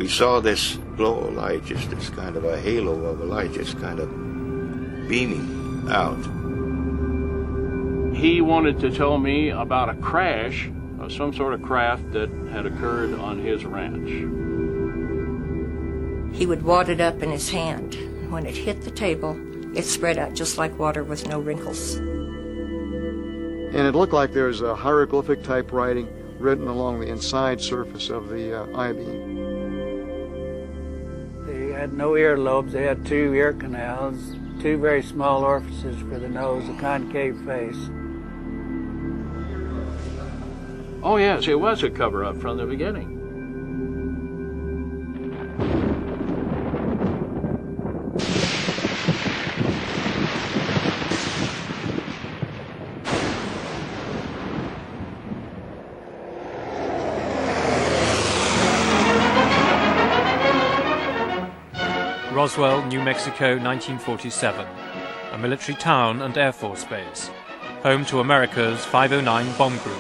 We saw this glow of light, just this kind of a halo of a light, just kind of beaming out. He wanted to tell me about a crash of some sort of craft that had occurred on his ranch. He would wad it up in his hand. When it hit the table, it spread out just like water with no wrinkles. And it looked like there was a hieroglyphic type writing written along the inside surface of the I-beam. They had no earlobes. They had 2 ear canals, 2 very small orifices for the nose, a concave face. Oh yes, it was a cover-up from the beginning. Roswell, New Mexico, 1947. A military town and Air Force base. Home to America's 509 bomb group.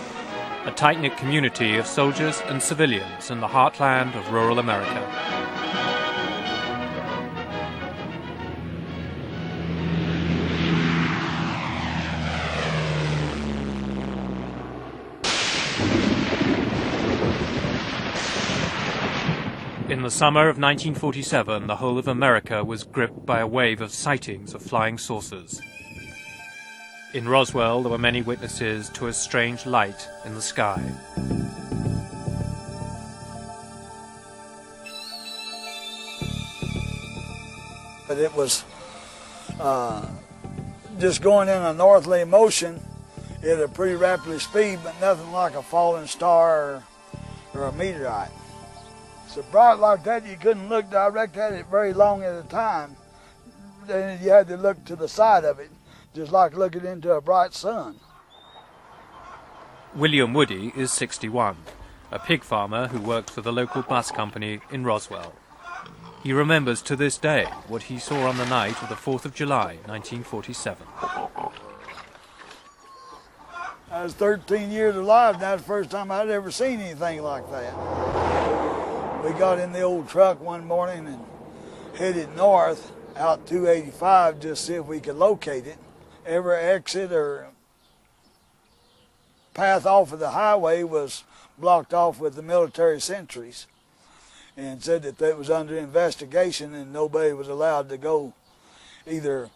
A tight-knit community of soldiers and civilians in the heartland of rural America. In the summer of 1947, the whole of America was gripped by a wave of sightings of flying saucers. In Roswell, there were many witnesses to a strange light in the sky. But it was just going in a northerly motion at a pretty rapid speed, but nothing like a falling star or a meteorite. So bright like that, you couldn't look direct at it very long at a time. Then you had to look to the side of it, just like looking into a bright sun. William Woody is 61, a pig farmer who worked for the local bus company in Roswell. He remembers to this day what he saw on the night of the 4th of July, 1947. I was 13 years alive, and that's the first time I'd ever seen anything like that. We got in the old truck one morning and headed north out 285 just to see if we could locate it. Every exit or path off of the highway was blocked off with the military sentries, and said that it was under investigation and nobody was allowed to go either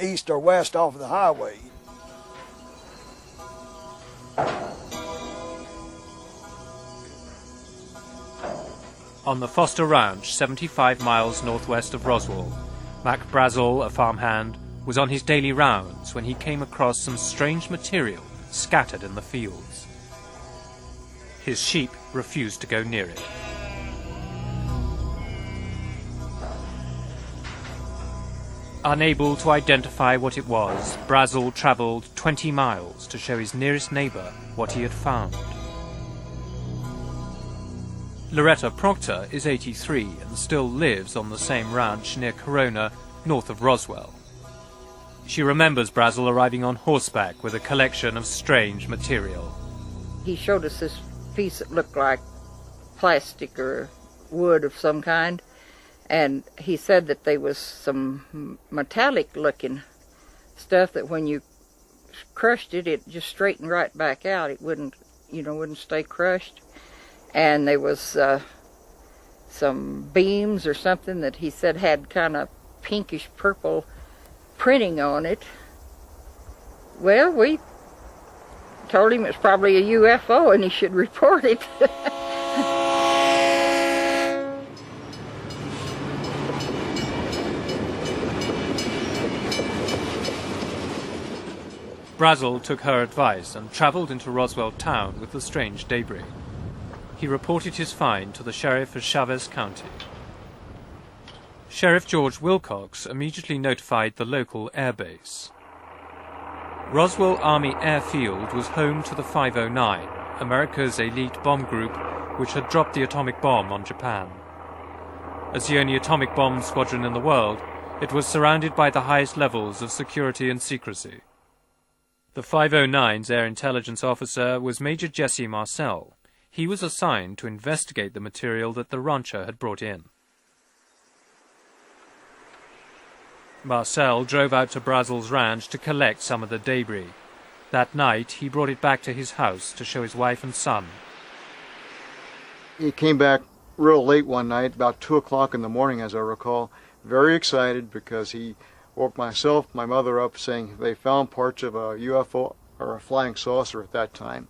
east or west off of the highway. On the Foster Ranch, 75 miles northwest of Roswell, Mac Brazel, a farmhand, was on his daily rounds when he came across some strange material scattered in the fields. His sheep refused to go near it. Unable to identify what it was, Brazel travelled 20 miles to show his nearest neighbour what he had found. Loretta Proctor is 83 and still lives on the same ranch near Corona, north of Roswell. She remembers Brazel arriving on horseback with a collection of strange material. He showed us this piece that looked like plastic or wood of some kind, and he said that there was some metallic-looking stuff that when you crushed it, it just straightened right back out. It wouldn't stay crushed. And there was some beams or something that he said had kind of pinkish purple printing on it. Well, we told him it's probably a UFO and he should report it. Brazel took her advice and travelled into Roswell town with the strange debris. He reported his find to the sheriff of Chavez County. Sheriff George Wilcox immediately notified the local air base. Roswell Army Airfield was home to the 509, America's elite bomb group which had dropped the atomic bomb on Japan. As the only atomic bomb squadron in the world, it was surrounded by the highest levels of security and secrecy. The 509's air intelligence officer was Major Jesse Marcel. he was assigned to investigate the material that the rancher had brought in. Marcel drove out to Brazel's ranch to collect some of the debris. That night, he brought it back to his house to show his wife and son. He came back real late one night, about 2 o'clock in the morning, as I recall, very excited because he woke myself, my mother up, saying they found parts of a UFO, or a flying saucer at that time.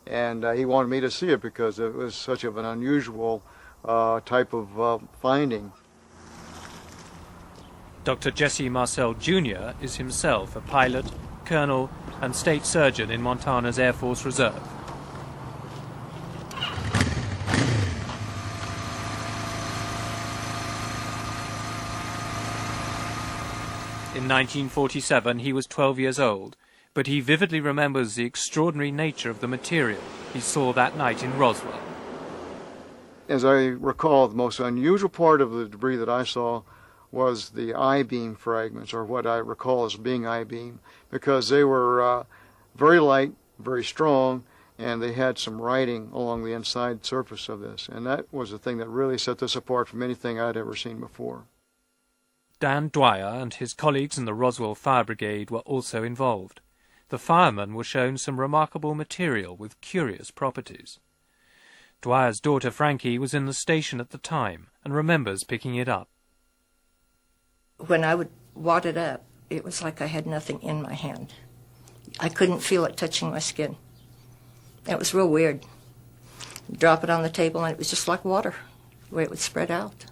And he wanted me to see it because it was such of an unusual type of finding. Dr. Jesse Marcel Jr. is himself a pilot, colonel, and state surgeon in Montana's Air Force Reserve. In 1947, he was 12 years old, but he vividly remembers the extraordinary nature of the material he saw that night in Roswell. As I recall, the most unusual part of the debris that I saw was the I-beam fragments, or what I recall as being I-beam, because they were very light, very strong, and they had some writing along the inside surface of this. And that was the thing that really set this apart from anything I'd ever seen before. Dan Dwyer and his colleagues in the Roswell Fire Brigade were also involved. The firemen were shown some remarkable material with curious properties. Dwyer's daughter Frankie was in the station at the time and remembers picking it up. When I would wad it up, it was like I had nothing in my hand. I couldn't feel it touching my skin. It was real weird. Drop it on the table and it was just like water, the way it would spread out.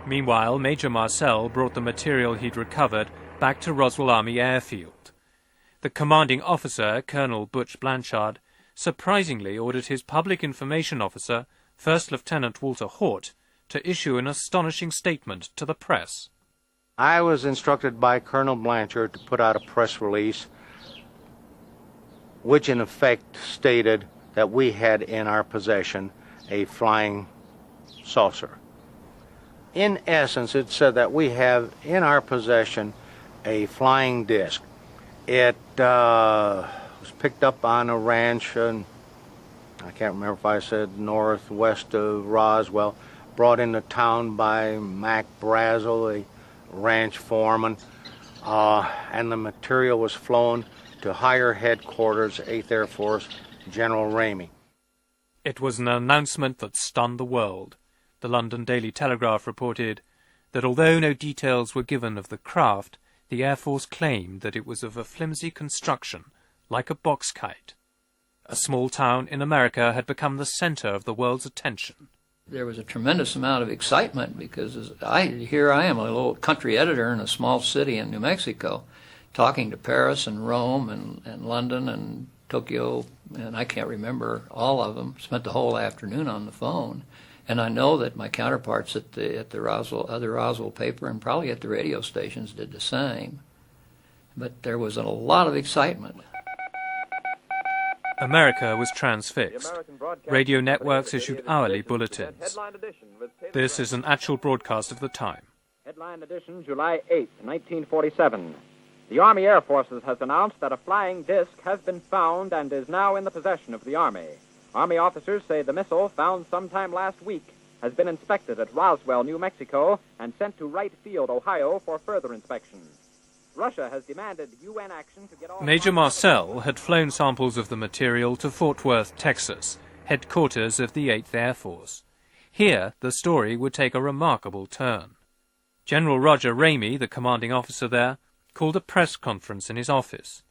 Meanwhile, Major Marcel brought the material he'd recovered back to Roswell Army Airfield. The commanding officer, Colonel Butch Blanchard, surprisingly ordered his public information officer, First Lieutenant Walter Hort, to issue an astonishing statement to the press. I was instructed by Colonel Blanchard to put out a press release which in effect stated that we had in our possession a flying saucer. In essence, it said that we have in our possession a flying disc. It was picked up on a ranch, and I can't remember if I said northwest of Roswell, brought into town by Mac Brazel, a ranch foreman, and the material was flown to higher headquarters, 8th Air Force, General Ramey. It was an announcement that stunned the world. The London Daily Telegraph reported that although no details were given of the craft, the Air Force claimed that it was of a flimsy construction, like a box kite. A small town in America had become the center of the world's attention. There was a tremendous amount of excitement because here I am, a little country editor in a small city in New Mexico, talking to Paris and Rome and London and Tokyo, and I can't remember all of them. Spent the whole afternoon on the phone. And I know that my counterparts at the Roswell paper and probably at the radio stations did the same. But there was a lot of excitement. America was transfixed. Radio networks issued hourly bulletins. This is an actual broadcast of the time. Headline edition, July 8, 1947. The Army Air Forces has announced that a flying disc has been found and is now in the possession of the Army. Army officers say the missile, found sometime last week, has been inspected at Roswell, New Mexico, and sent to Wright Field, Ohio, for further inspection. Russia has demanded UN action to get all... Major Marcel had flown samples of the material to Fort Worth, Texas, headquarters of the 8th Air Force. Here, the story would take a remarkable turn. General Roger Ramey, the commanding officer there, called a press conference in his office.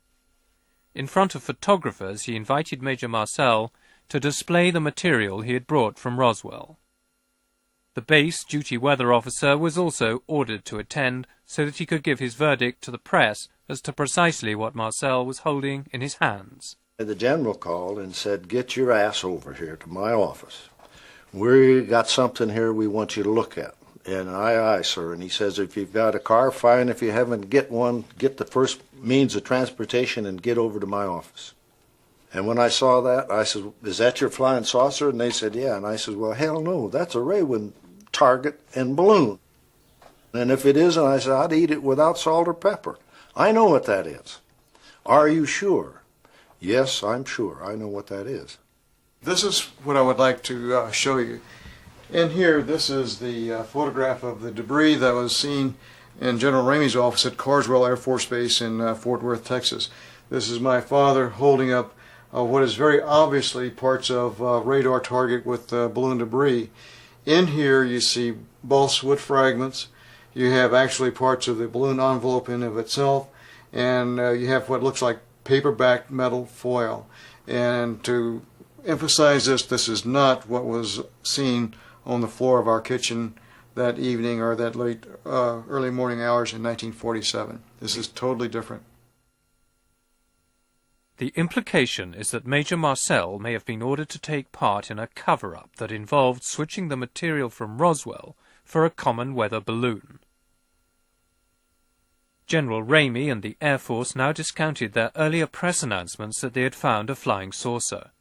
In front of photographers, he invited Major Marcel to display the material he had brought from Roswell. The base duty weather officer was also ordered to attend so that he could give his verdict to the press as to precisely what Marcel was holding in his hands. The general called and said, "Get your ass over here to my office. We got something here we want you to look at." And aye, sir. And he says, "If you've got a car, fine. If you haven't, get one. Get the first means of transportation and get over to my office." And when I saw that, I said, "Is that your flying saucer?" And they said, "Yeah." And I said, "Well, hell no, that's a Raywin target and balloon. And if it isn't," I said, "I'd eat it without salt or pepper. I know what that is." "Are you sure?" Yes, I'm sure. I know what that is. This is what I would like to show you. In here, this is the photograph of the debris that was seen in General Ramey's office at Carswell Air Force Base in Fort Worth, Texas. This is my father holding up what is very obviously parts of radar target with balloon debris. In here you see balsa wood fragments. You have actually parts of the balloon envelope in of itself, and you have what looks like paper-backed metal foil. And to emphasize this, this is not what was seen on the floor of our kitchen that evening or that late early morning hours in 1947. This is totally different. The implication is that Major Marcel may have been ordered to take part in a cover-up that involved switching the material from Roswell for a common weather balloon. General Ramey and the Air Force now discounted their earlier press announcements that they had found a flying saucer.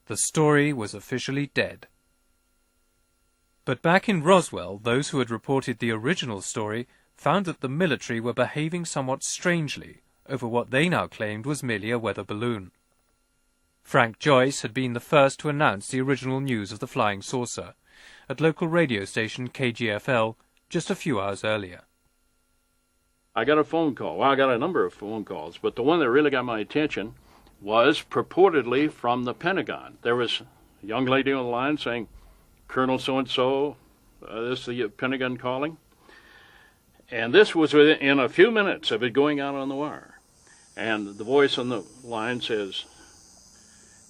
The story was officially dead. But back in Roswell, those who had reported the original story found that the military were behaving somewhat strangely over what they now claimed was merely a weather balloon. Frank Joyce had been the first to announce the original news of the flying saucer at local radio station KGFL just a few hours earlier. I got a phone call. Well, I got a number of phone calls, but the one that really got my attention was purportedly from the Pentagon. There was a young lady on the line saying, "Colonel so-and-so, this is the Pentagon calling." And this was within a few minutes of it going out on the wire. And the voice on the line says,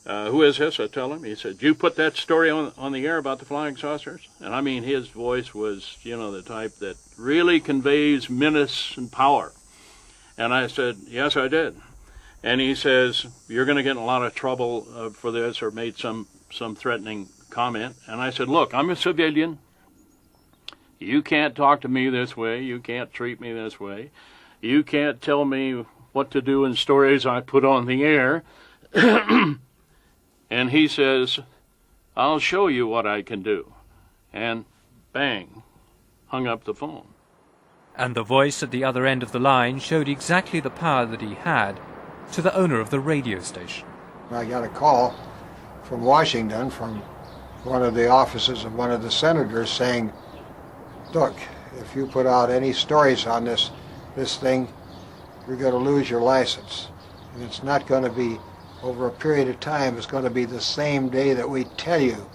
"Who is this?" I tell him. He said, "You put that story on the air about the flying saucers?" And I mean, his voice was, the type that really conveys menace and power. And I said, "Yes, I did." And he says, "You're going to get in a lot of trouble for this," or made some threatening comment. And I said, "Look, I'm a civilian. You can't talk to me this way. You can't treat me this way. You can't tell me what to do in stories I put on the air." And he says, "I'll show you what I can do." And bang, hung up the phone. And the voice at the other end of the line showed exactly the power that he had to the owner of the radio station. I got a call from Washington from one of the offices of one of the senators saying, "Look, if you put out any stories on this thing, you're going to lose your license. And it's not going to be over a period of time. It's going to be the same day that we tell you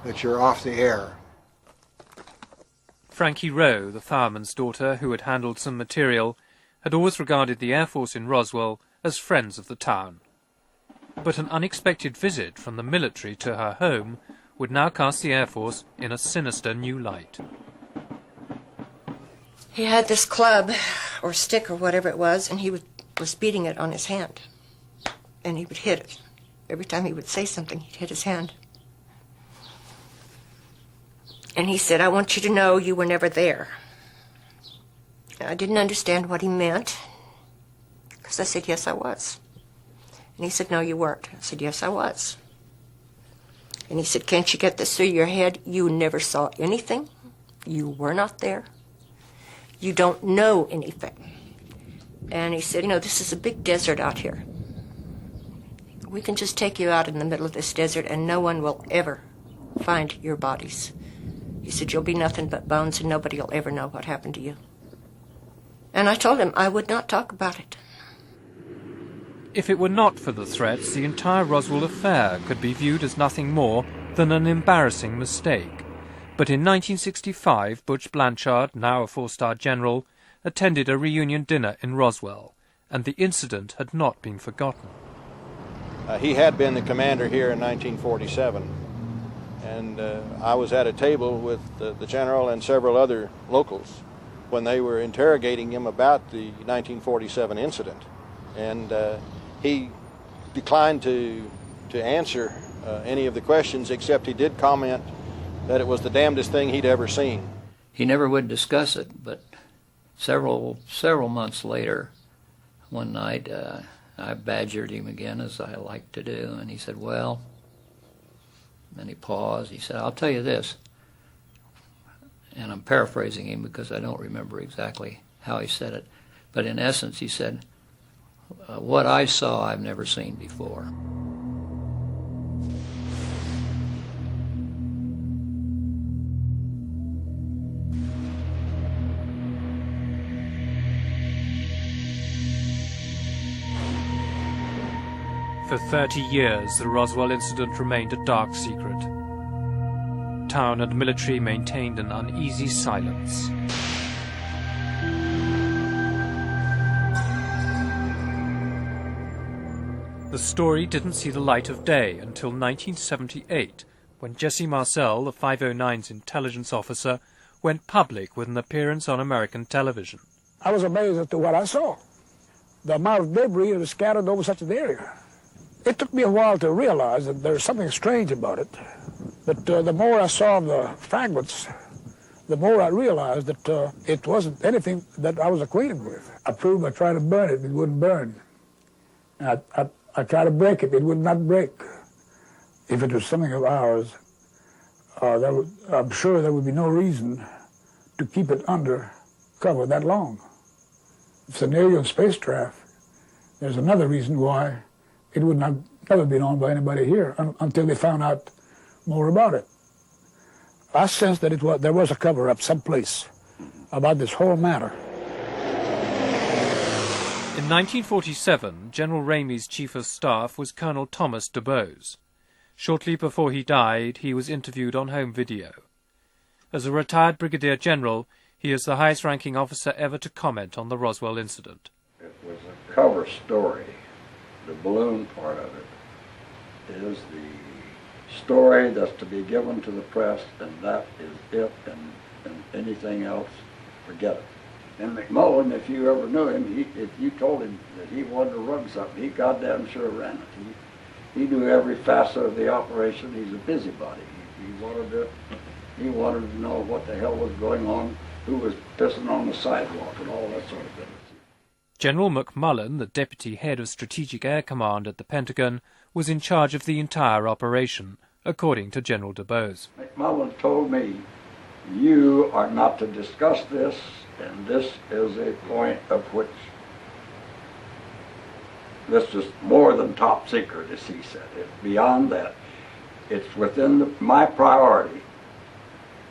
that you're off the air." Frankie Rowe, the fireman's daughter who had handled some material, had always regarded the Air Force in Roswell as friends of the town. But an unexpected visit from the military to her home would now cast the Air Force in a sinister new light. He had this club or stick or whatever it was, and he was beating it on his hand. And he would hit it. Every time he would say something, he'd hit his hand. And he said, "I want you to know you were never there." And I didn't understand what he meant, because I said, "Yes, I was." And he said, "No, you weren't." I said, "Yes, I was." And he said, "Can't you get this through your head? You never saw anything. You were not there. You don't know anything." And he said, "This is a big desert out here. We can just take you out in the middle of this desert and no one will ever find your bodies." He said, "You'll be nothing but bones and nobody will ever know what happened to you." And I told him I would not talk about it. If it were not for the threats, the entire Roswell affair could be viewed as nothing more than an embarrassing mistake. But in 1965, Butch Blanchard, now a four-star general, attended a reunion dinner in Roswell, and the incident had not been forgotten. He had been the commander here in 1947, and I was at a table with the general and several other locals when they were interrogating him about the 1947 incident, and he declined to answer any of the questions, except he did comment that it was the damnedest thing he'd ever seen. He never would discuss it, but several months later, one night, I badgered him again, as I like to do, and he said, "Well," and he paused, he said, "I'll tell you this," and I'm paraphrasing him because I don't remember exactly how he said it, but in essence he said, what I saw I've never seen before. For 30 years, the Roswell incident remained a dark secret. Town and military maintained an uneasy silence. The story didn't see the light of day until 1978, when Jesse Marcel, the 509's intelligence officer, went public with an appearance on American television. I was amazed as to what I saw. The amount of debris that was scattered over such an area. It took me a while to realize that there's something strange about it. But the more I saw the fragments, the more I realized that it wasn't anything that I was acquainted with. I proved by trying to burn it, it wouldn't burn. I tried to break it, it would not break. If it was something of ours, I'm sure there would be no reason to keep it under cover that long. If it's an alien spacecraft, there's another reason why it would not never be known by anybody here until they found out more about it. I sensed that there was a cover-up someplace about this whole matter. In 1947, General Ramey's chief of staff was Colonel Thomas DuBose. Shortly before he died, he was interviewed on home video. As a retired brigadier general, he is the highest-ranking officer ever to comment on the Roswell incident. It was a cover story. The balloon part of it is the story that's to be given to the press, and that is it, and anything else, forget it. And McMullen, if you ever knew him, if you told him that he wanted to run something, he goddamn sure ran it. He knew every facet of the operation. He's a busybody. He wanted to know what the hell was going on, who was pissing on the sidewalk, and all that sort of thing. General McMullen, the deputy head of Strategic Air Command at the Pentagon, was in charge of the entire operation, according to General DuBose. McMullen told me, you are not to discuss this, and this is a point of which this is more than top secret, as he said. It's beyond that. It's within my priority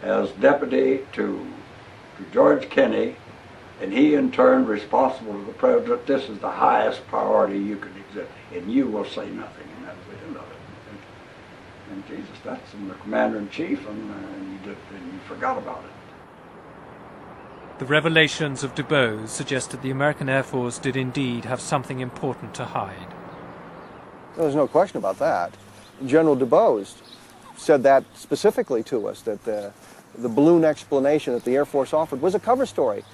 as deputy to George Kenney, and he in turn responsible to the president. This is the highest priority you can exist, and you will say nothing, and that's the end of it. And Jesus, that's the commander-in-chief, and you forgot about it. The revelations of DuBose suggest that the American Air Force did indeed have something important to hide. There's no question about that. General DuBose said that specifically to us, that the balloon explanation that the Air Force offered was a cover story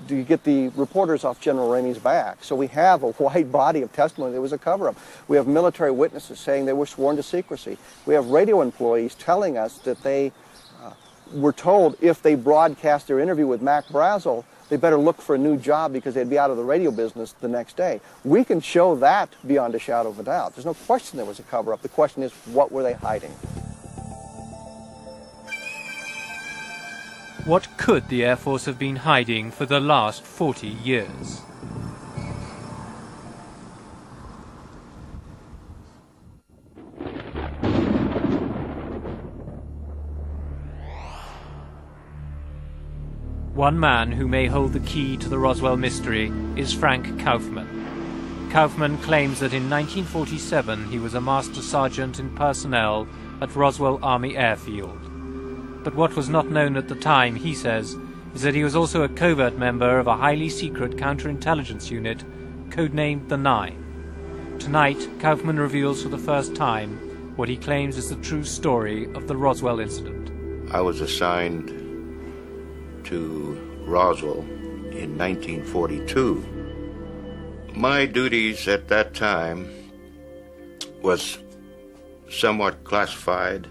to get the reporters off General Ramey's back. So we have a wide body of testimony that was a cover-up. We have military witnesses saying they were sworn to secrecy. We have radio employees telling us that they were told if they broadcast their interview with Mac Brazel, they better look for a new job because they'd be out of the radio business the next day. We can show that beyond a shadow of a doubt. There's no question there was a cover-up. The question is, what were they hiding? What could the Air Force have been hiding for the last 40 years? One man who may hold the key to the Roswell mystery is Frank Kaufman. Kaufman claims that in 1947 he was a master sergeant in personnel at Roswell Army Airfield. But what was not known at the time, he says, is that he was also a covert member of a highly secret counterintelligence unit codenamed the Nine. Tonight, Kaufman reveals for the first time what he claims is the true story of the Roswell incident. I was assigned to Roswell in 1942. My duties at that time was somewhat classified.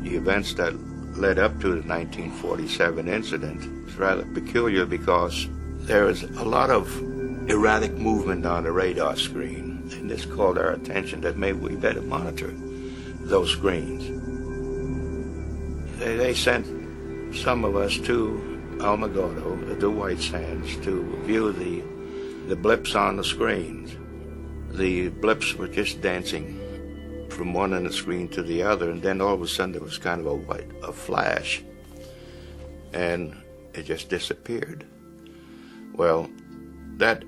The events that led up to the 1947 incident is rather peculiar because there is a lot of erratic movement on the radar screen, and this called our attention that maybe we better monitor those screens. They sent some of us to Alamogordo, the White Sands, to view the the blips on the screens. The blips were just dancing from one end of the screen to the other, and then all of a sudden there was kind of a flash, and it just disappeared. Well, that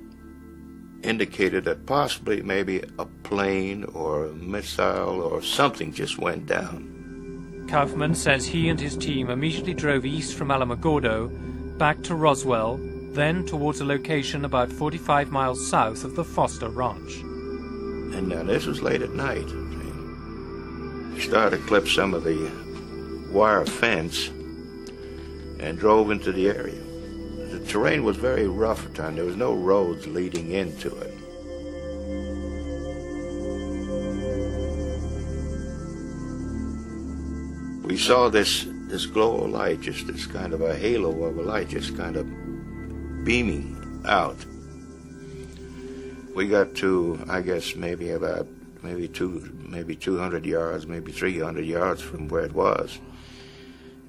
indicated that possibly maybe a plane or a missile or something just went down. Kaufman says he and his team immediately drove east from Alamogordo, back to Roswell, then towards a location about 45 miles south of the Foster Ranch. And this was late at night. We started to clip some of the wire fence and drove into the area. The terrain was very rough at the time. There was no roads leading into it. We saw this glow of light, just this kind of a halo of a light, just kind of beaming out. We got to, I guess, maybe 200 yards, maybe 300 yards from where it was.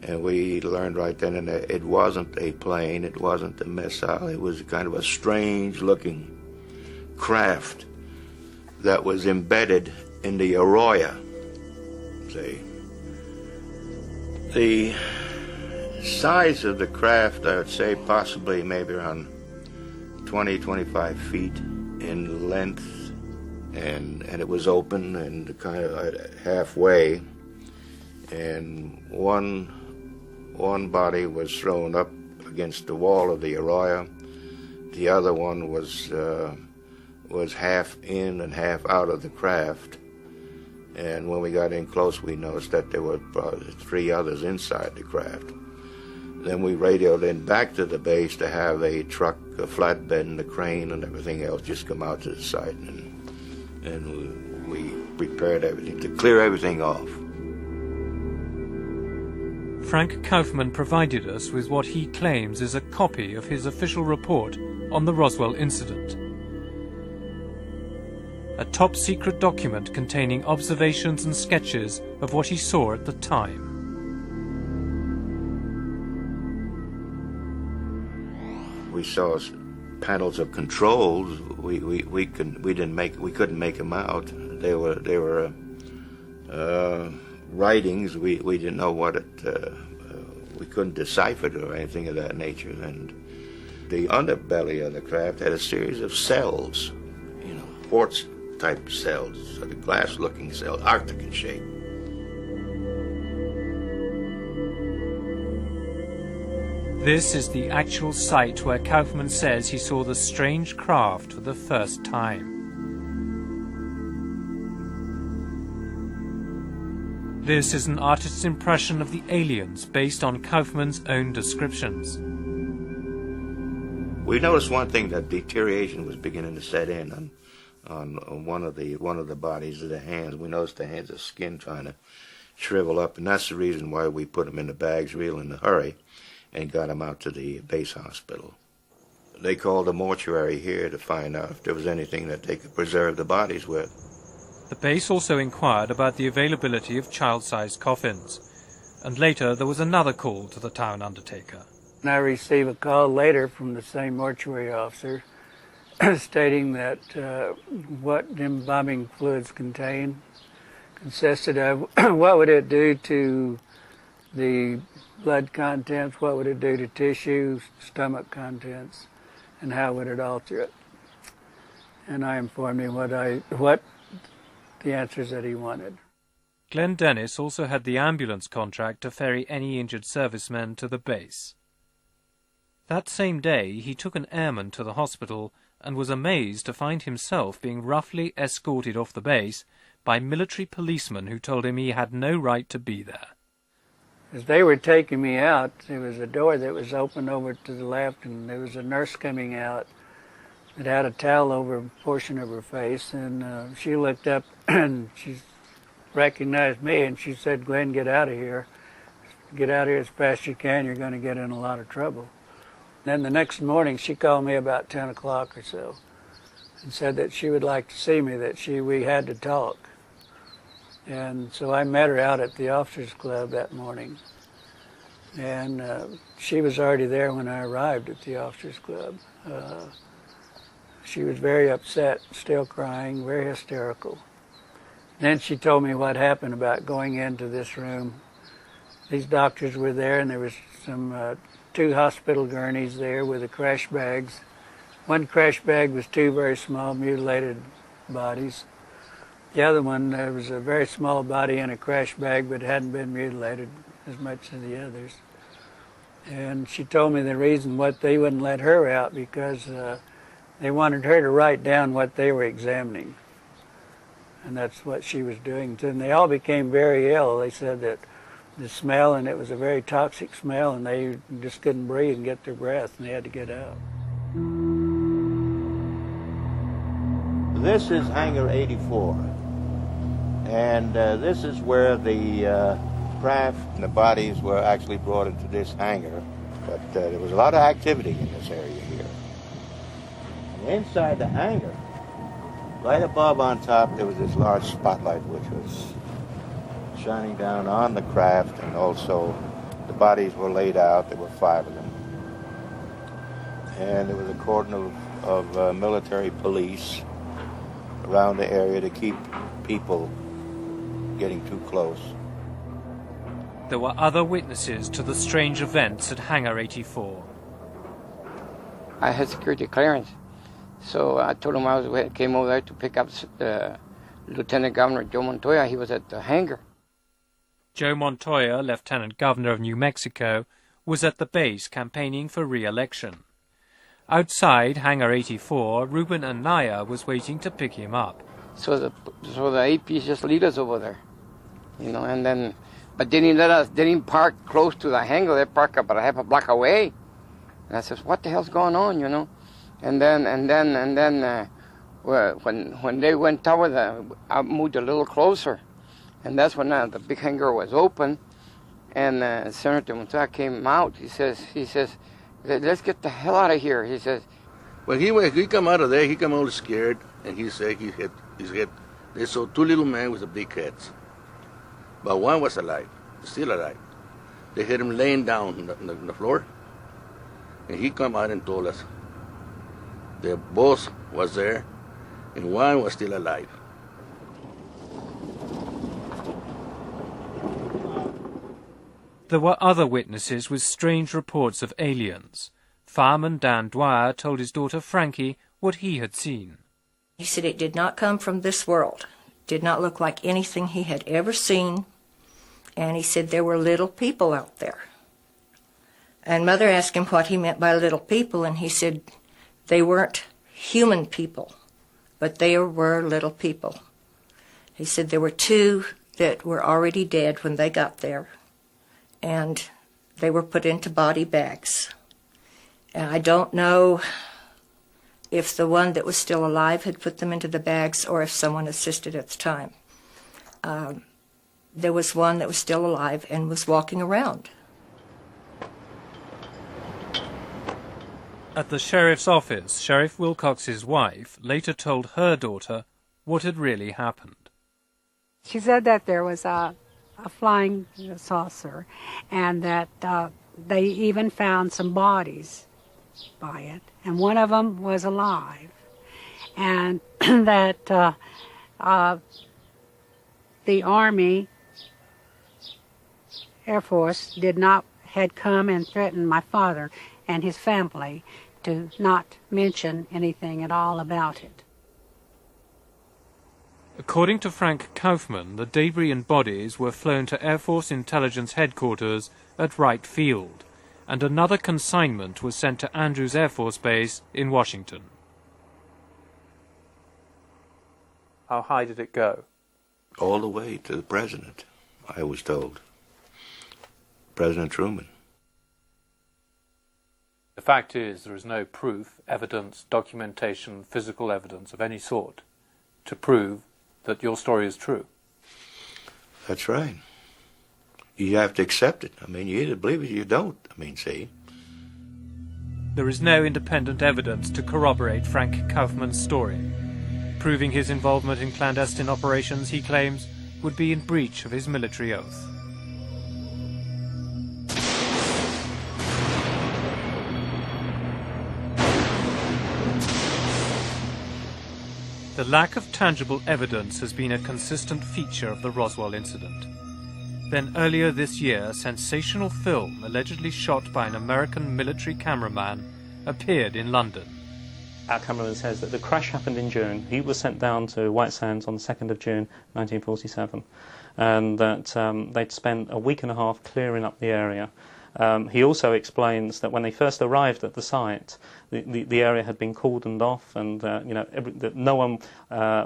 And we learned right then and there it wasn't a plane, it wasn't a missile, it was kind of a strange-looking craft that was embedded in the arroyo. See? The size of the craft, I would say possibly maybe around 20, 25 feet in length, and it was open and kind of halfway, and one body was thrown up against the wall of the arroyo. The other one was half in and half out of the craft. And when we got in close, we noticed that there were probably 3 others inside the craft. Then we radioed in back to the base to have a truck, a flatbed, and a crane and everything else just come out to the site, and we prepared everything to clear everything off. Frank Kaufman provided us with what he claims is a copy of his official report on the Roswell incident. A top-secret document containing observations and sketches of what he saw at the time. We saw panels of controls. We couldn't make them out. They were writings. We didn't know what it. We couldn't decipher it or anything of that nature. And the underbelly of the craft had a series of cells, quartz-type cells, sort of glass-looking cells, Arctic in shape. This is the actual site where Kaufman says he saw the strange craft for the first time. This is an artist's impression of the aliens based on Kaufman's own descriptions. We noticed one thing, that deterioration was beginning to set in on one of the bodies of the hands. We noticed the hands of skin trying to shrivel up, and that's the reason why we put them in the bags real in a hurry and got them out to the base hospital. They called the mortuary here to find out if there was anything that they could preserve the bodies with. The base also inquired about the availability of child-sized coffins, and later there was another call to the town undertaker. And I received a call later from the same mortuary officer stating that what embalming fluids consisted of, what would it do to the blood contents, what would it do to tissue, stomach contents, and how would it alter it. And I informed him what the answers that he wanted. Glenn Dennis also had the ambulance contract to ferry any injured servicemen to the base. That same day, he took an airman to the hospital and was amazed to find himself being roughly escorted off the base by military policemen who told him he had no right to be there. As they were taking me out, there was a door that was open over to the left, and there was a nurse coming out that had a towel over a portion of her face, and she looked up and she recognized me, and she said, "Glenn, get out of here. Get out of here as fast as you can. You're going to get in a lot of trouble." Then the next morning, she called me about 10 o'clock or so and said that she would like to see me, that we had to talk. And so I met her out at the Officers Club that morning. And she was already there when I arrived at the Officers Club. She was very upset, still crying, very hysterical. Then she told me what happened about going into this room. These doctors were there, and there was some 2 hospital gurneys there with the crash bags. One crash bag was 2 very small mutilated bodies. The other one, there was a very small body in a crash bag, but hadn't been mutilated as much as the others. And she told me the reason what they wouldn't let her out because they wanted her to write down what they were examining. And that's what she was doing. And they all became very ill. They said that the smell, and it was a very toxic smell, and they just couldn't breathe and get their breath, and they had to get out. This is Hangar 84, and this is where the craft and the bodies were actually brought into this hangar. But there was a lot of activity in this area here. And inside the hangar, right above on top, there was this large spotlight which was shining down on the craft, and also the bodies were laid out. There were 5 of them. And there was a cordon of military police around the area to keep people getting too close. There were other witnesses to the strange events at Hangar 84. I had security clearance, so I told him I came over there to pick up Lieutenant Governor Joe Montoya. He was at the hangar. Joe Montoya, Lieutenant Governor of New Mexico, was at the base campaigning for re-election. Outside Hangar 84, Ruben Anaya was waiting to pick him up. So the APs just lead us over there, you know, and then, but they didn't park close to the hangar. They parked about a half a block away. And I says, what the hell's going on, you know? And then, when they went toward I moved a little closer, and that's when the big hangar was open, and Senator Montoya came out. He says, let's get the hell out of here. He says. When he come out of there, he come all scared, and he said his head. They saw 2 little men with the big heads, but one was alive, still alive. They had him laying down on the floor, and he come out and told us their boss was there, and one was still alive. There were other witnesses with strange reports of aliens. Fireman Dan Dwyer told his daughter Frankie what he had seen. He said it did not come from this world. Did not look like anything he had ever seen. And he said there were little people out there. And Mother asked him what he meant by little people, and he said they weren't human people, but they were little people. He said there were 2 that were already dead when they got there, and they were put into body bags. And I don't know if the one that was still alive had put them into the bags or if someone assisted at the time. There was one that was still alive and was walking around. At the sheriff's office, Sheriff Wilcox's wife later told her daughter what had really happened. She said that there was a flying saucer, and that they even found some bodies by it, and one of them was alive, and that the Army, Air Force had come and threatened my father and his family to not mention anything at all about it. According to Frank Kaufman, the debris and bodies were flown to Air Force Intelligence Headquarters at Wright Field, and another consignment was sent to Andrews Air Force Base in Washington. How high did it go? All the way to the president, I was told. President Truman. The fact is, there is no proof, evidence, documentation, physical evidence of any sort to prove that your story is true. That's right. You have to accept it. I mean, you either believe it or you don't. I mean, see. There is no independent evidence to corroborate Frank Kaufman's story. Proving his involvement in clandestine operations, he claims, would be in breach of his military oath. The lack of tangible evidence has been a consistent feature of the Roswell incident. Then earlier this year, sensational film allegedly shot by an American military cameraman appeared in London. Our cameraman says that the crash happened in June. He was sent down to White Sands on the 2nd of June 1947, and that they'd spent a week and a half clearing up the area. He also explains that when they first arrived at the site, the area had been cordoned off, and that no one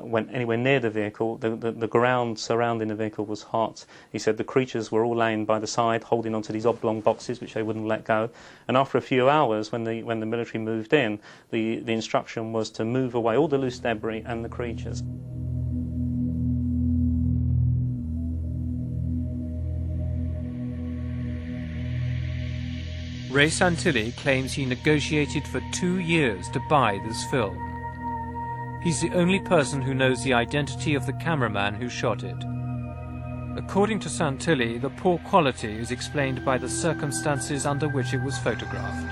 went anywhere near the vehicle. The ground surrounding the vehicle was hot. He said the creatures were all laying by the side, holding onto these oblong boxes which they wouldn't let go. And after a few hours, when the military moved in, the instruction was to move away all the loose debris and the creatures. Ray Santilli claims he negotiated for 2 years to buy this film. He's the only person who knows the identity of the cameraman who shot it. According to Santilli, the poor quality is explained by the circumstances under which it was photographed.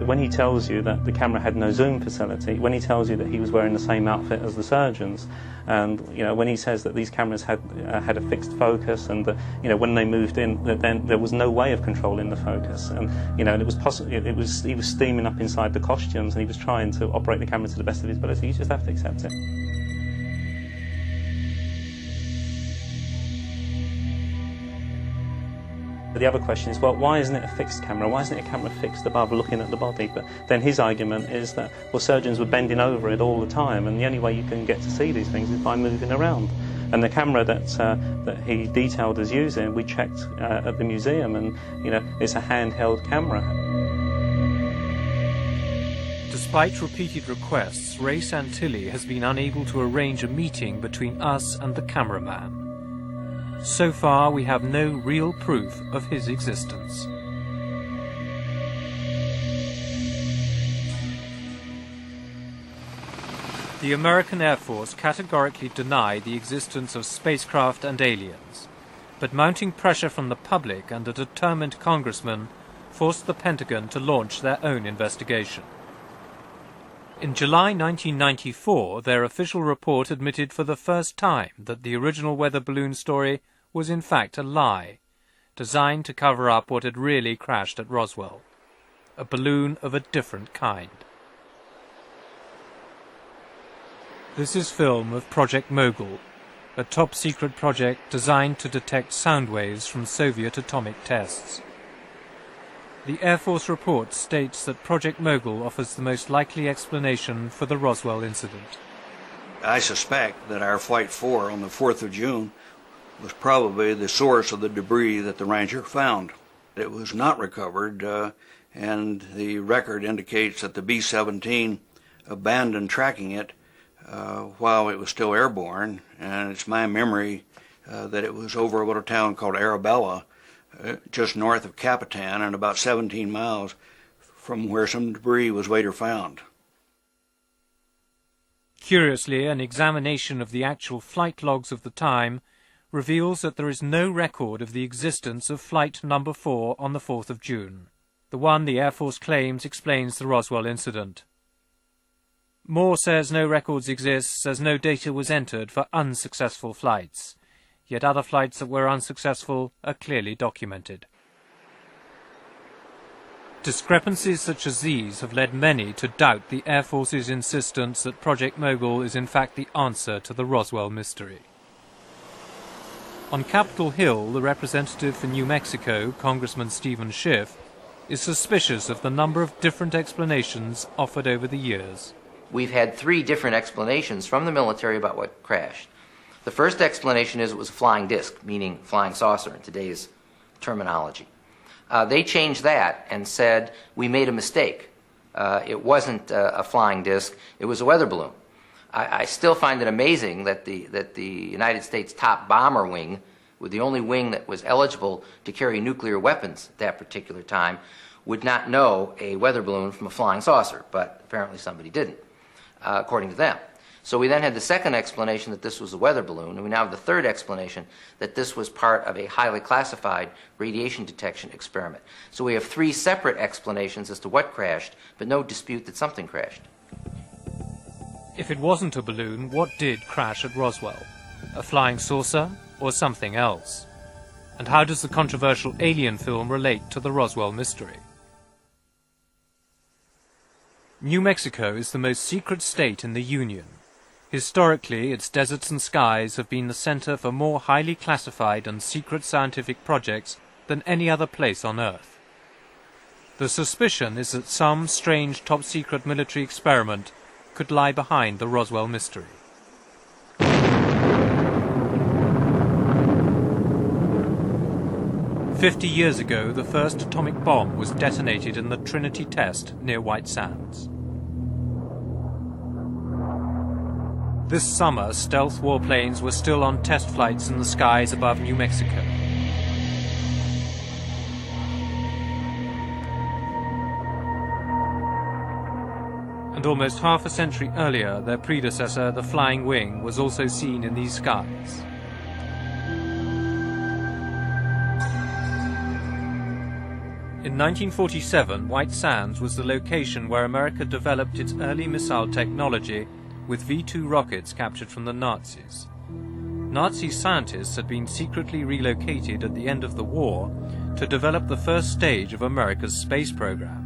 When he tells you that the camera had no zoom facility, when he tells you that he was wearing the same outfit as the surgeons, and when he says that these cameras had a fixed focus, and that when they moved in, that then there was no way of controlling the focus, and it was possible. He was steaming up inside the costumes, and he was trying to operate the camera to the best of his ability. You just have to accept it. The other question is, well, why isn't it a fixed camera? Why isn't it a camera fixed above looking at the body? But then his argument is that, well, surgeons were bending over it all the time, and the only way you can get to see these things is by moving around. And the camera that he detailed as using, we checked at the museum, and it's a handheld camera. Despite repeated requests, Ray Santilli has been unable to arrange a meeting between us and the cameraman. So far, we have no real proof of his existence. The American Air Force categorically denied the existence of spacecraft and aliens, but mounting pressure from the public and a determined congressman forced the Pentagon to launch their own investigation. In July 1994, their official report admitted for the first time that the original weather balloon story was in fact a lie, designed to cover up what had really crashed at Roswell, a balloon of a different kind. This is film of Project Mogul, a top-secret project designed to detect sound waves from Soviet atomic tests. The Air Force report states that Project Mogul offers the most likely explanation for the Roswell incident. I suspect that our Flight 4 on the 4th of June was probably the source of the debris that the Ranger found. It was not recovered, and the record indicates that the B-17 abandoned tracking it while it was still airborne, and it's my memory that it was over a little town called Arabella, just north of Capitan and about 17 miles from where some debris was later found. Curiously, an examination of the actual flight logs of the time reveals that there is no record of the existence of Flight Number 4 on the 4th of June. The one the Air Force claims explains the Roswell incident. Moore says no records exist, as no data was entered for unsuccessful flights, yet other flights that were unsuccessful are clearly documented. Discrepancies such as these have led many to doubt the Air Force's insistence that Project Mogul is in fact the answer to the Roswell mystery. On Capitol Hill, the representative for New Mexico, Congressman Stephen Schiff, is suspicious of the number of different explanations offered over the years. We've had 3 different explanations from the military about what crashed. The first explanation is it was a flying disc, meaning flying saucer in today's terminology. They changed that and said we made a mistake. It wasn't a flying disc, it was a weather balloon. I still find it amazing that the United States top bomber wing, with the only wing that was eligible to carry nuclear weapons at that particular time, would not know a weather balloon from a flying saucer, but apparently somebody didn't, according to them. So we then had the second explanation that this was a weather balloon, and we now have the third explanation that this was part of a highly classified radiation detection experiment. So we have 3 separate explanations as to what crashed, but no dispute that something crashed. If it wasn't a balloon, what did crash at Roswell? A flying saucer or something else? And how does the controversial Alien film relate to the Roswell mystery? New Mexico is the most secret state in the Union. Historically, its deserts and skies have been the center for more highly classified and secret scientific projects than any other place on Earth. The suspicion is that some strange top-secret military experiment could lie behind the Roswell mystery. "50 years ago, the first atomic bomb was detonated in the Trinity test near White Sands. This summer, stealth warplanes were still on test flights in the skies above New Mexico. And almost half a century earlier, their predecessor, the Flying Wing, was also seen in these skies. In 1947, White Sands was the location where America developed its early missile technology with V-2 rockets captured from the Nazis. Nazi scientists had been secretly relocated at the end of the war to develop the first stage of America's space program.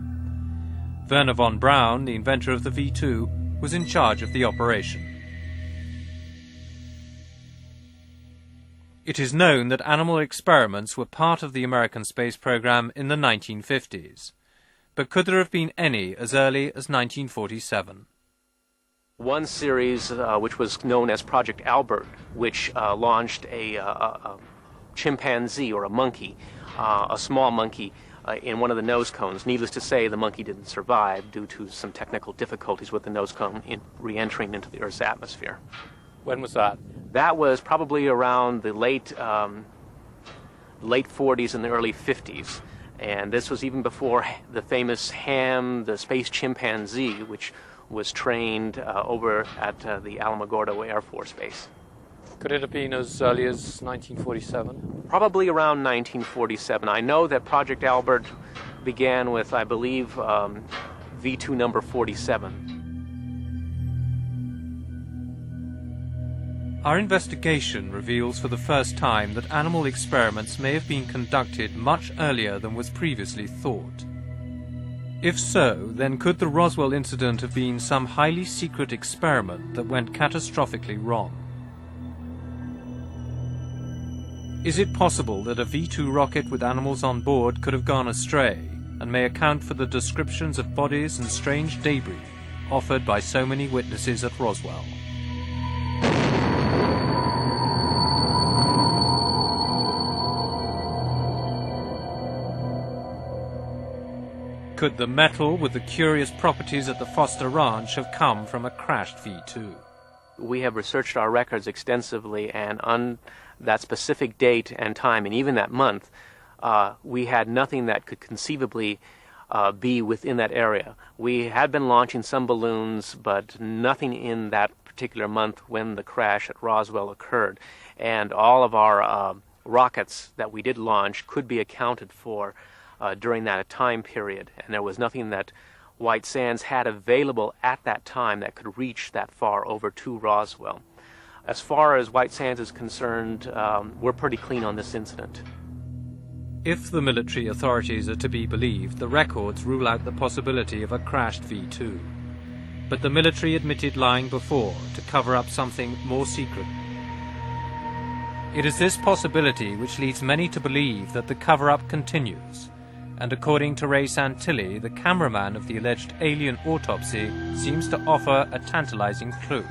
Werner von Braun, the inventor of the V-2, was in charge of the operation. It is known that animal experiments were part of the American space program in the 1950s. But could there have been any as early as 1947? One series, which was known as Project Albert, which launched a chimpanzee or a monkey, a small monkey, in one of the nose cones. Needless to say, the monkey didn't survive due to some technical difficulties with the nose cone in re-entering into the Earth's atmosphere. When was that? That was probably around the late 40s and the early 50s. And this was even before the famous Ham, the space chimpanzee, which was trained over at the Alamogordo Air Force Base. Could it have been as early as 1947? Probably around 1947. I know that Project Albert began with, I believe, V2 number 47. Our investigation reveals for the first time that animal experiments may have been conducted much earlier than was previously thought. If so, then could the Roswell incident have been some highly secret experiment that went catastrophically wrong? Is it possible that a V-2 rocket with animals on board could have gone astray and may account for the descriptions of bodies and strange debris offered by so many witnesses at Roswell? Could the metal with the curious properties at the Foster Ranch have come from a crashed V-2? We have researched our records extensively, and on that specific date and time, and even that month, we had nothing that could conceivably be within that area. We had been launching some balloons, but nothing in that particular month when the crash at Roswell occurred. And all of our rockets that we did launch could be accounted for during that time period, and there was nothing that White Sands had available at that time that could reach that far over to Roswell. As far as White Sands is concerned, we're pretty clean on this incident. If the military authorities are to be believed, the records rule out the possibility of a crashed V-2. But the military admitted lying before to cover up something more secret. It is this possibility which leads many to believe that the cover-up continues. And according to Ray Santilli, the cameraman of the alleged alien autopsy seems to offer a tantalizing clue.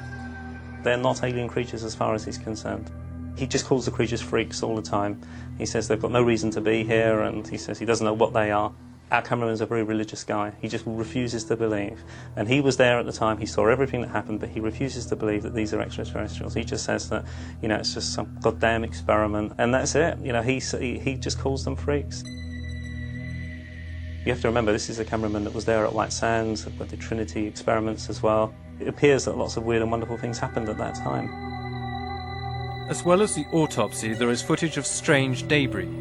They're not alien creatures as far as he's concerned. He just calls the creatures freaks all the time. He says they've got no reason to be here, and he says he doesn't know what they are. Our cameraman's a very religious guy. He just refuses to believe. And he was there at the time, he saw everything that happened, but he refuses to believe that these are extraterrestrials. He just says that, it's just some goddamn experiment, and that's it. He just calls them freaks. You have to remember, this is a cameraman that was there at White Sands, with the Trinity experiments as well. It appears that lots of weird and wonderful things happened at that time. As well as the autopsy, there is footage of strange debris,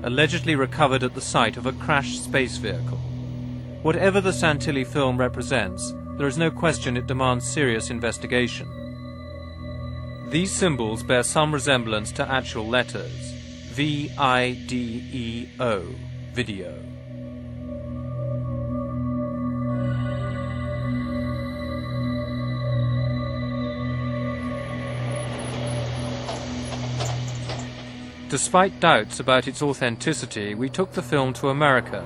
allegedly recovered at the site of a crashed space vehicle. Whatever the Santilli film represents, there is no question it demands serious investigation. These symbols bear some resemblance to actual letters. V-I-D-E-O, video. Despite doubts about its authenticity, we took the film to America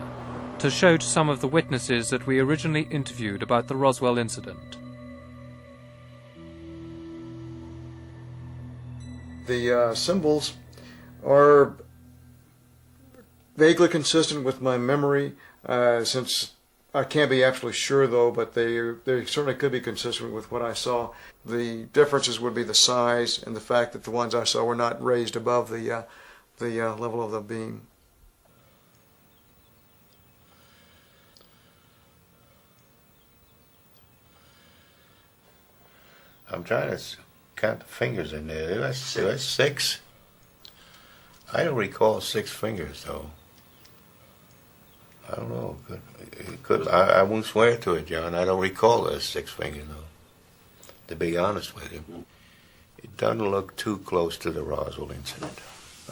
to show to some of the witnesses that we originally interviewed about the Roswell incident. The symbols are vaguely consistent with my memory, since I can't be absolutely sure though, but they certainly could be consistent with what I saw. The differences would be the size and the fact that the ones I saw were not raised above the level of the beam. I'm trying to count the fingers in there. There was 6. I don't recall 6 fingers though. I don't know. It could. I won't swear to it, John. I don't recall those 6 fingers though. To be honest with you, it doesn't look too close to the Roswell incident.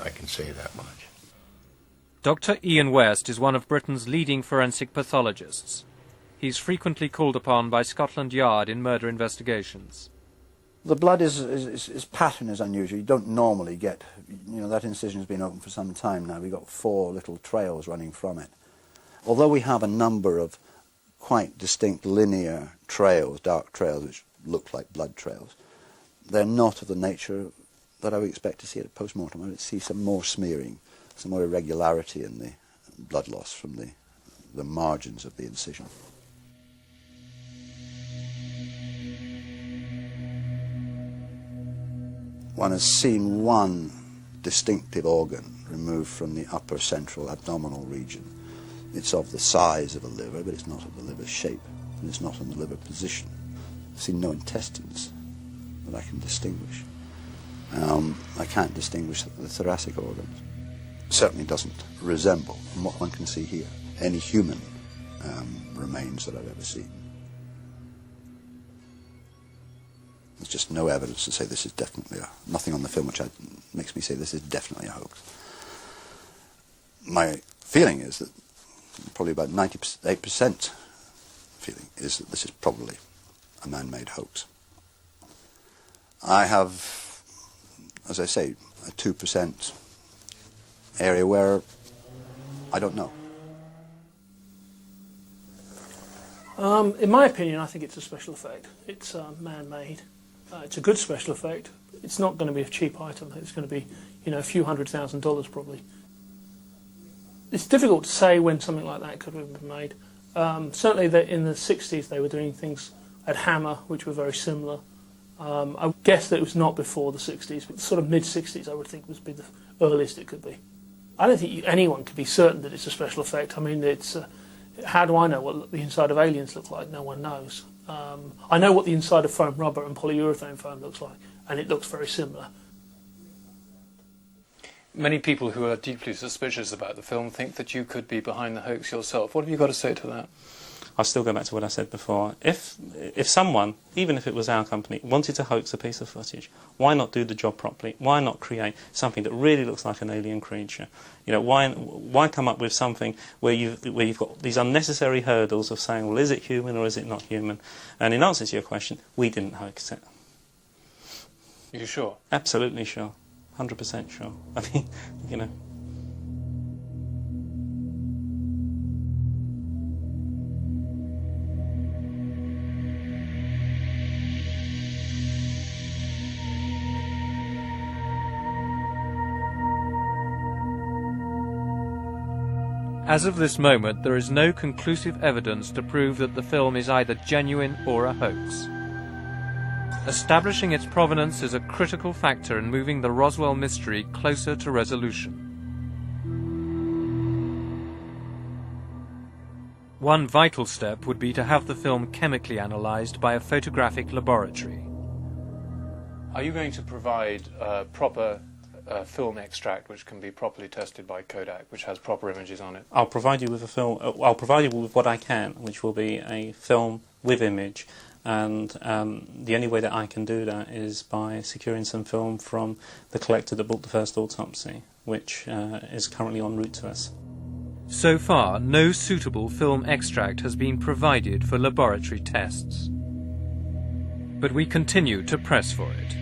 I can say that much. Dr. Ian West is one of Britain's leading forensic pathologists. He's frequently called upon by Scotland Yard in murder investigations. The blood pattern is unusual. You don't normally get, that incision has been open for some time now. We've got 4 little trails running from it. Although we have a number of quite distinct linear trails, dark trails, which look like blood trails, they're not of the nature that I would expect to see at a post-mortem. I would see some more smearing, some more irregularity in the blood loss from the margins of the incision. One has seen one distinctive organ removed from the upper central abdominal region. It's of the size of a liver, but it's not of the liver shape, and it's not in the liver position. I've seen no intestines that I can distinguish. I can't distinguish the thoracic organs. It certainly doesn't resemble, from what one can see here, any human remains that I've ever seen. There's just no evidence to say this is definitely nothing on the film which makes me say this is definitely a hoax. My feeling is that probably about 98% feeling is that this is probably a man-made hoax. I have, as I say, a 2% area where I don't know. In my opinion, I think it's a special effect. It's man-made. It's a good special effect. It's not going to be a cheap item. It's going to be, a few $100,000 probably. It's difficult to say when something like that could have been made. Certainly in the 60s they were doing things at Hammer, which were very similar. I would guess that it was not before the 60s, but sort of mid-60s I would think would be the earliest it could be. I don't think anyone could be certain that it's a special effect. I mean, it's how do I know what the inside of aliens look like? No one knows. I know what the inside of foam rubber and polyurethane foam looks like, and it looks very similar. Many people who are deeply suspicious about the film think that you could be behind the hoax yourself. What have you got to say to that? I'll still go back to what I said before. If someone, even if it was our company, wanted to hoax a piece of footage, why not do the job properly? Why not create something that really looks like an alien creature? Why come up with something where you've got these unnecessary hurdles of saying, well, is it human or is it not human? And in answer to your question, we didn't hoax it. Are you sure? Absolutely sure. 100% sure. I mean, As of this moment, there is no conclusive evidence to prove that the film is either genuine or a hoax. Establishing its provenance is a critical factor in moving the Roswell mystery closer to resolution. One vital step would be to have the film chemically analysed by a photographic laboratory. Are you going to provide proper film extract which can be properly tested by Kodak, which has proper images on it? I'll provide you with a film. I'll provide you with what I can, which will be a film with image, and the only way that I can do that is by securing some film from the collector that bought the first autopsy, which is currently en route to us. So far, no suitable film extract has been provided for laboratory tests. But we continue to press for it.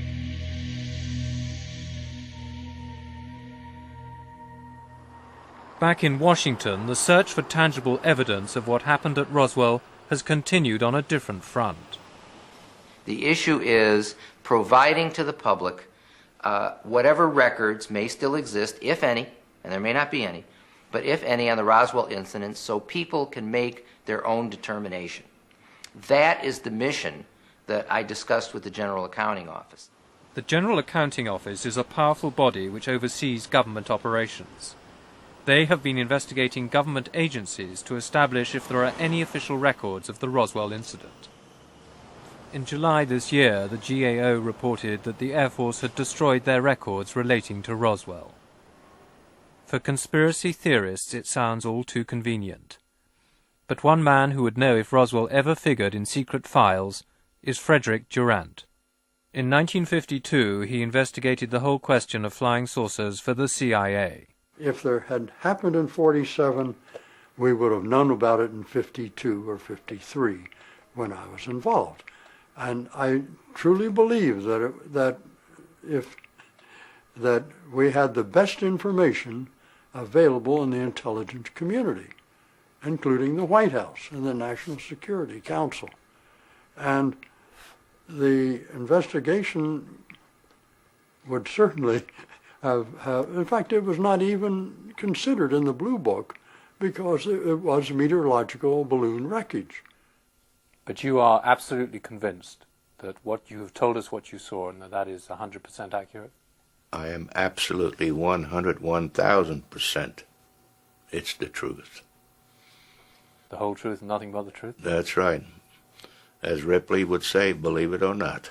Back in Washington, the search for tangible evidence of what happened at Roswell has continued on a different front. The issue is providing to the public whatever records may still exist, if any, and there may not be any, but if any, on the Roswell incident, so people can make their own determination. That is the mission that I discussed with the General Accounting Office. The General Accounting Office is a powerful body which oversees government operations. They have been investigating government agencies to establish if there are any official records of the Roswell incident. In July this year, the GAO reported that the Air Force had destroyed their records relating to Roswell. For conspiracy theorists, it sounds all too convenient. But one man who would know if Roswell ever figured in secret files is Frederick Durant. In 1952, he investigated the whole question of flying saucers for the CIA. If there had happened in 47, we would have known about it in 52 or 53 when I was involved. And I truly believe that we had the best information available in the intelligence community, including the White House and the National Security Council. And the investigation would certainly have, in fact, it was not even considered in the Blue Book because it was meteorological balloon wreckage. But you are absolutely convinced that what you have told us, what you saw, and that is 100% accurate? I am absolutely 101,000%. It's the truth. The whole truth and nothing but the truth? That's right. As Ripley would say, believe it or not.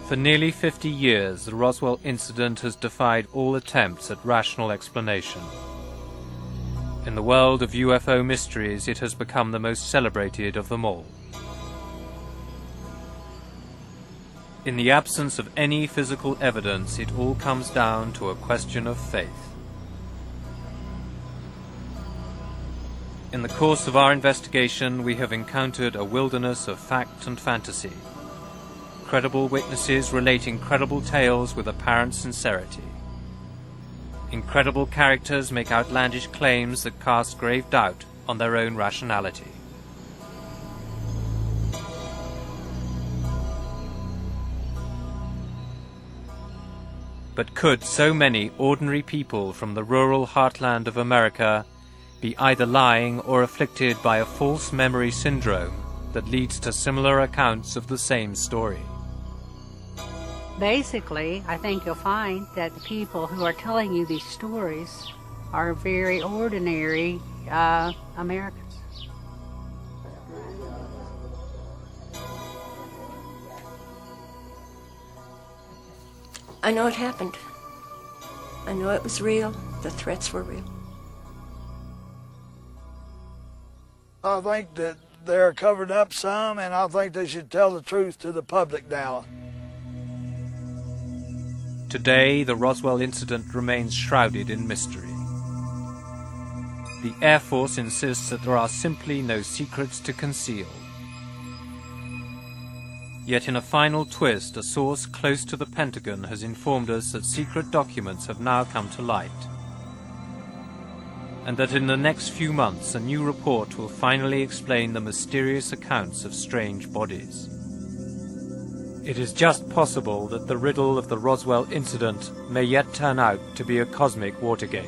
For nearly 50 years, the Roswell incident has defied all attempts at rational explanation. In the world of UFO mysteries, it has become the most celebrated of them all. In the absence of any physical evidence, it all comes down to a question of faith. In the course of our investigation, we have encountered a wilderness of fact and fantasy. Credible witnesses relate incredible tales with apparent sincerity. Incredible characters make outlandish claims that cast grave doubt on their own rationality. But could so many ordinary people from the rural heartland of America be either lying or afflicted by a false memory syndrome that leads to similar accounts of the same story? Basically, I think you'll find that the people who are telling you these stories are very ordinary Americans. I know it happened. I know it was real. The threats were real. I think that they're covered up some, and I think they should tell the truth to the public now. Today, the Roswell incident remains shrouded in mystery. The Air Force insists that there are simply no secrets to conceal. Yet in a final twist, a source close to the Pentagon has informed us that secret documents have now come to light, and that in the next few months a new report will finally explain the mysterious accounts of strange bodies. It is just possible that the riddle of the Roswell incident may yet turn out to be a cosmic Watergate.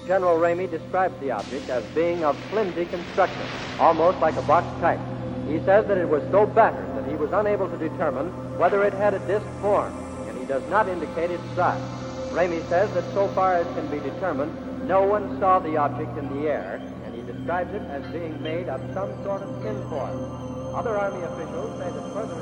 General Ramey describes the object as being of flimsy construction, almost like a box type. He says that it was so battered that he was unable to determine whether it had a disc form, and he does not indicate its size. Ramey says that so far as can be determined, no one saw the object in the air, and he describes it as being made of some sort of tinfoil. Other Army officials say that further